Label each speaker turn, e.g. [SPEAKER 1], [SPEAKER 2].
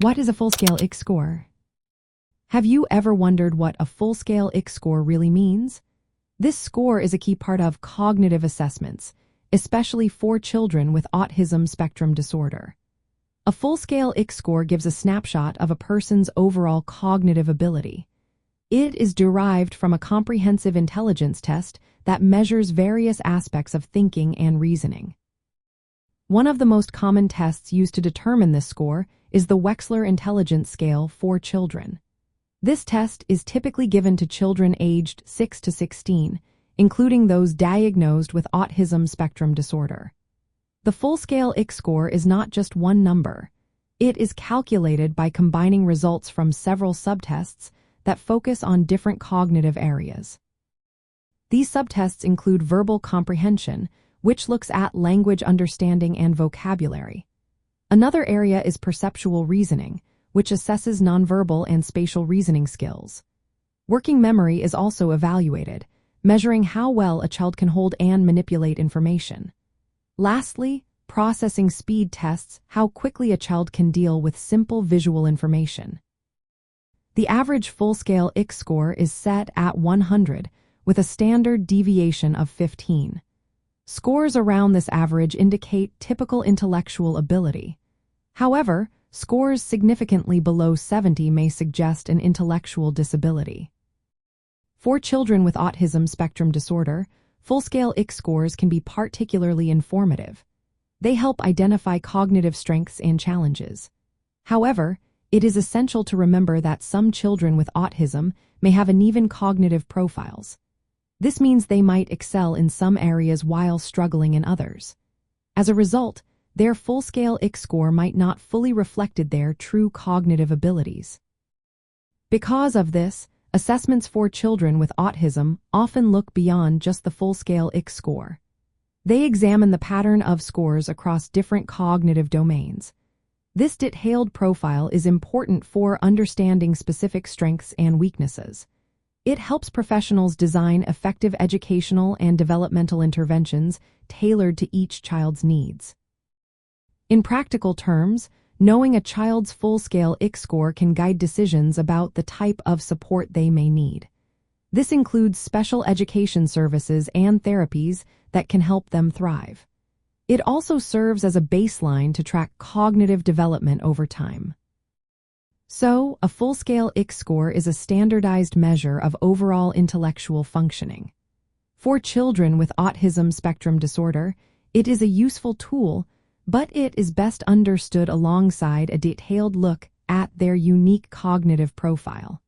[SPEAKER 1] What is a full-scale IQ score? Have you ever wondered what a full-scale IQ score really means? This score is a key part of cognitive assessments, especially for children with autism spectrum disorder. A full-scale IQ score gives a snapshot of a person's overall cognitive ability. It is derived from a comprehensive intelligence test that measures various aspects of thinking and reasoning. One of the most common tests used to determine this score is the Wechsler Intelligence Scale for children. This test is typically given to children aged 6 to 16, including those diagnosed with autism spectrum disorder. The full-scale IQ score is not just one number. It is calculated by combining results from several subtests that focus on different cognitive areas. These subtests include verbal comprehension, which looks at language understanding and vocabulary. Another area is perceptual reasoning, which assesses nonverbal and spatial reasoning skills. Working memory is also evaluated, measuring how well a child can hold and manipulate information. Lastly, processing speed tests how quickly a child can deal with simple visual information. The average full-scale IQ score is set at 100, with a standard deviation of 15. Scores around this average indicate typical intellectual ability. However, scores significantly below 70 may suggest an intellectual disability. For children with autism spectrum disorder, full-scale IQ scores can be particularly informative. They help identify cognitive strengths and challenges. However, it is essential to remember that some children with autism may have uneven cognitive profiles. This means they might excel in some areas while struggling in others. As a result, their full-scale IQ score might not fully reflect their true cognitive abilities. Because of this, assessments for children with autism often look beyond just the full-scale IQ score. They examine the pattern of scores across different cognitive domains. This detailed profile is important for understanding specific strengths and weaknesses. It helps professionals design effective educational and developmental interventions tailored to each child's needs. In practical terms, knowing a child's full-scale IQ score can guide decisions about the type of support they may need. This includes special education services and therapies that can help them thrive. It also serves as a baseline to track cognitive development over time. So, a full-scale IQ score is a standardized measure of overall intellectual functioning. For children with autism spectrum disorder, it is a useful tool, but it is best understood alongside a detailed look at their unique cognitive profile.